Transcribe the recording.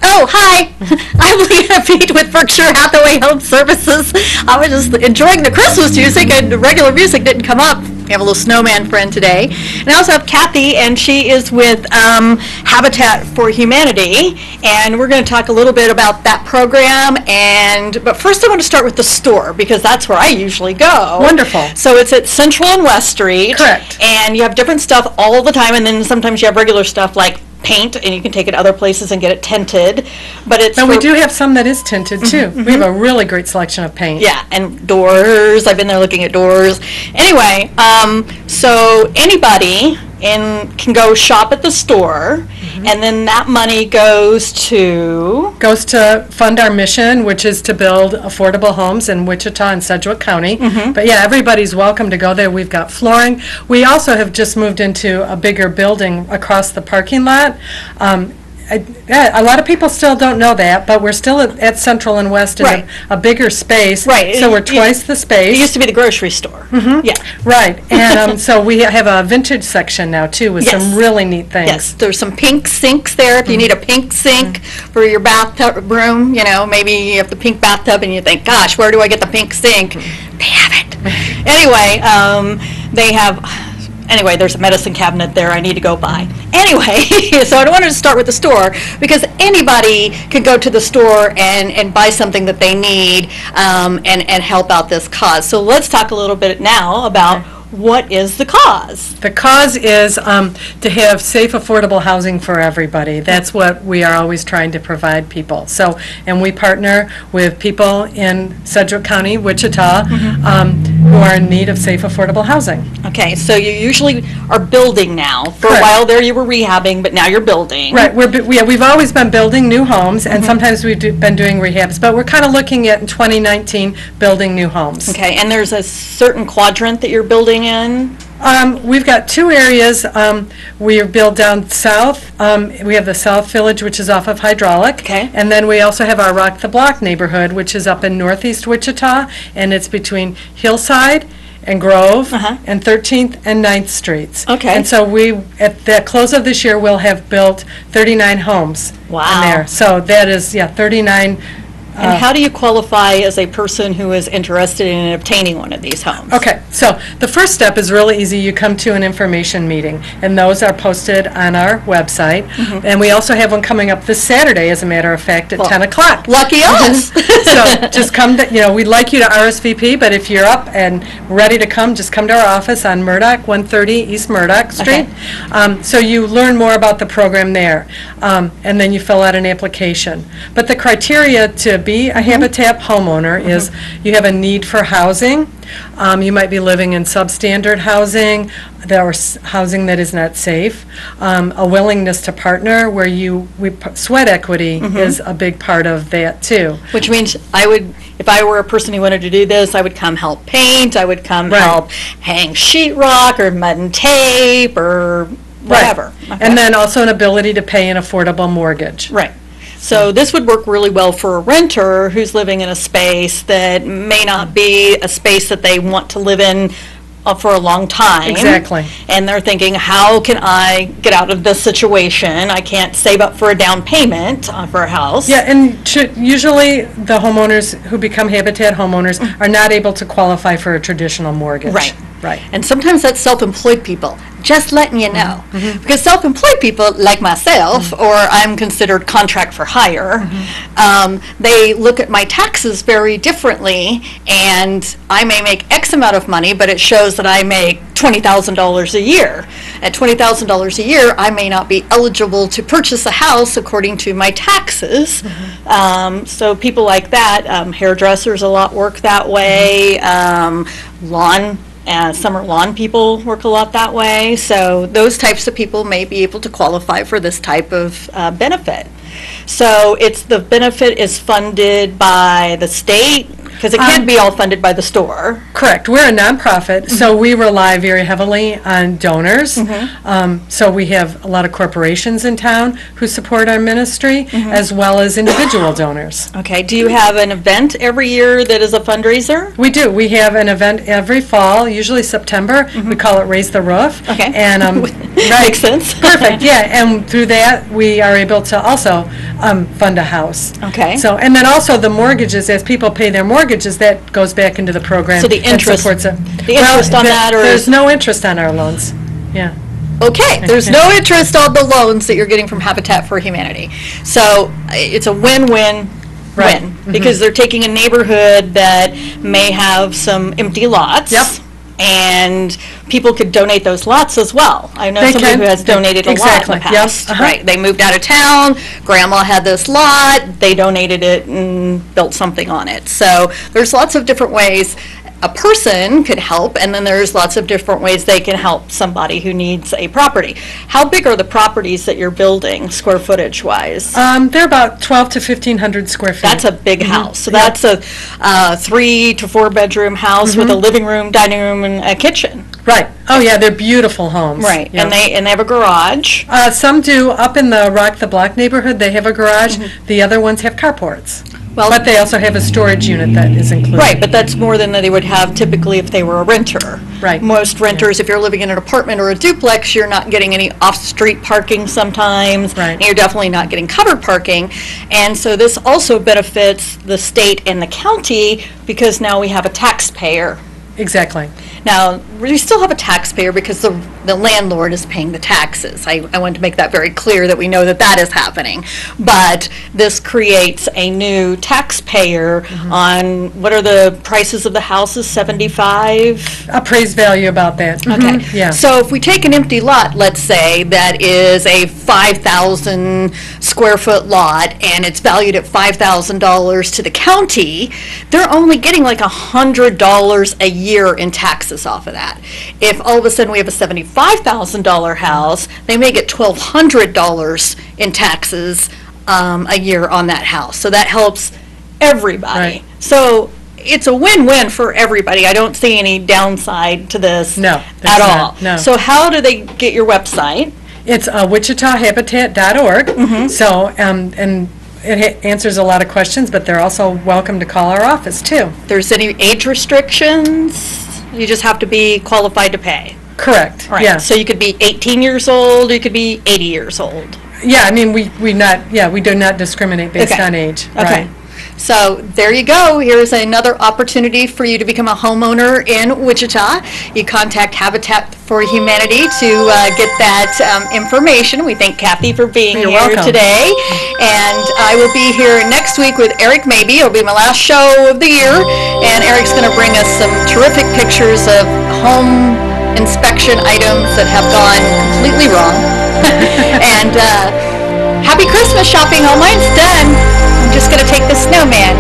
Oh, hi. I'm LeAnna with Berkshire Hathaway Home Services. I was just enjoying the Christmas music, and the regular music didn't come up. We have a little snowman friend today. And I also have Kathy, and she is with Habitat for Humanity. And we're going to talk a little bit about that program. But first I want to start with the store, because that's where I usually go. Wonderful. So it's at Central and West Street. Correct. And you have different stuff all the time, and then sometimes you have regular stuff like paint, and you can take it other places and get it tinted. But it's And we do have some that is tinted too. Mm-hmm. We have a really great selection of paint. Yeah, and doors. I've been there looking at doors. Anyway, so anybody can go shop at the store, and then that money goes to fund our mission, which is to build affordable homes in Wichita and Sedgwick County. But yeah, everybody's welcome to go there. We've got flooring. We also have just moved into a bigger building across the parking lot. A lot of people still don't know that, but we're still at Central and West in Right. a bigger space. Right. So we're twice the space. It used to be the grocery store. Yeah. Right. And so we have a vintage section now, too, with Yes. some really neat things. Yes, there's some pink sinks there. If you need a pink sink for your bathtub room, maybe you have the pink bathtub and you think, gosh, where do I get the pink sink? They have it. Anyway, there's a medicine cabinet there I need to go buy. Anyway, so I wanted to start with the store, because anybody can go to the store and buy something that they need and help out this cause. So let's talk a little bit now about what is the cause. The cause is to have safe, affordable housing for everybody. That's what we are always trying to provide people. So, and we partner with people in Sedgwick County, Wichita, who are in need of safe, affordable housing. Okay, so you usually are building now. For Correct. a while there you were rehabbing, but now you're building. Right, we've always been building new homes, and sometimes we've been doing rehabs, but we're kind of looking at, in 2019, building new homes. Okay, and there's a certain quadrant that you're building in? We've got two areas. We build down south. We have the South Village, which is off of Hydraulic. Okay. And then we also have our Rock the Block neighborhood, which is up in northeast Wichita, and it's between Hillside and Grove and 13th and 9th Streets. Okay. And so at the close of this year, we'll have built 39 homes Wow. in there. So that is, 39. And how do you qualify as a person who is interested in obtaining one of these homes? Okay, so the first step is really easy. You come to an information meeting, and those are posted on our website. And we also have one coming up this Saturday, as a matter of fact, at 10 o'clock. Lucky us! So just come, we'd like you to RSVP, but if you're up and ready to come, just come to our office on Murdoch, 130 East Murdoch Street. So you learn more about the program there, and then you fill out an application. But the criteria to be a Habitat homeowner is you have a need for housing. You might be living in substandard housing or housing that is not safe. A willingness to partner where sweat equity is a big part of that too. Which means if I were a person who wanted to do this, I would come help paint, I would come help hang sheetrock or mud and tape or whatever. Right. And then also an ability to pay an affordable mortgage. Right. So this would work really well for a renter who's living in a space that may not be a space that they want to live in for a long time. Exactly. And they're thinking, how can I get out of this situation? I can't save up for a down payment for a house. Yeah, and usually the homeowners who become Habitat homeowners are not able to qualify for a traditional mortgage. Right. Right. And sometimes that's self-employed people, just letting you know. Because self-employed people, like myself, or I'm considered contract for hire, they look at my taxes very differently, and I may make X amount of money, but it shows that I make $20,000 a year. At $20,000 a year, I may not be eligible to purchase a house according to my taxes. So people like that, hairdressers a lot work that way, summer lawn people work a lot that way. So those types of people may be able to qualify for this type of benefit. So the benefit is funded by the state, Because it can't be all funded by the store. Correct. We're a nonprofit, so we rely very heavily on donors. So we have a lot of corporations in town who support our ministry, as well as individual donors. Okay, do you have an event every year that is a fundraiser? We do. We have an event every fall, usually September. We call it Raise the Roof. Okay. And Makes sense. Perfect. Yeah, and through that we are able to also fund a house. Okay. So, and then also the mortgages, as people pay their mortgages, that goes back into the program. So the and interest, supports it. the interest on that, or there's no interest on our loans. Yeah. Okay, there's no interest on the loans that you're getting from Habitat for Humanity. So it's a win-win. Right. Win, because they're taking a neighborhood that may have some empty lots. Yep. And people could donate those lots as well. I know They somebody can. who has donated a lot in Exactly. the Yep. past. Uh-huh. Right, they moved out of town, grandma had this lot, they donated it and built something on it. So there's lots of different ways a person could help, and then there's lots of different ways they can help somebody who needs a property. How big are the properties that you're building, square footage wise? They're about 12 to 1,500 square feet. That's a big house. So that's a 3 to 4 bedroom house with a living room, dining room, and a kitchen. Right. Oh, yeah, they're beautiful homes. Right. Yeah. And they have a garage. Some do. Up in the Rock the Block neighborhood, they have a garage. The other ones have carports. Well, But they also have a storage unit that is included. right, but that's more than they would have typically if they were a renter. Right. Most renters, if you're living in an apartment or a duplex, you're not getting any off-street parking sometimes. Right. And you're definitely not getting covered parking. And so this also benefits the state and the county because now we have a taxpayer. Exactly. Now, we still have a taxpayer because the landlord is paying the taxes. I want to make that very clear that we know that that is happening. But this creates a new taxpayer on, what are the prices of the houses, 75? Appraised value about that. Okay. Yeah. So if we take an empty lot, let's say, that is a 5,000 square foot lot, and it's valued at $5,000 to the county, they're only getting like $100 a year in taxes off of that. If all of a sudden we have a $75,000 house, they may get $1,200 in taxes a year on that house. So that helps everybody. Right. So it's a win-win for everybody. I don't see any downside to this No, at there's all. not, no. So how do they get your website? It's wichitahabitat.org. So, and it answers a lot of questions, but they're also welcome to call our office, too. There's any age restrictions? You just have to be qualified to pay. Correct. Right. Yeah. So you could be 18 years old, you could be 80 years old. Yeah, I mean, we do not discriminate based Okay. on age. Okay. Right. So there you go. Here's another opportunity for you to become a homeowner in Wichita. You contact Habitat for Humanity to get that information. We thank Kathy for being You're here welcome. today. And I will be here next week with Eric Maybe. It'll be my last show of the year. And Eric's going to bring us some terrific pictures of home inspection items that have gone completely wrong. And happy Christmas shopping. All mine's done. I'm just going to take the snowman.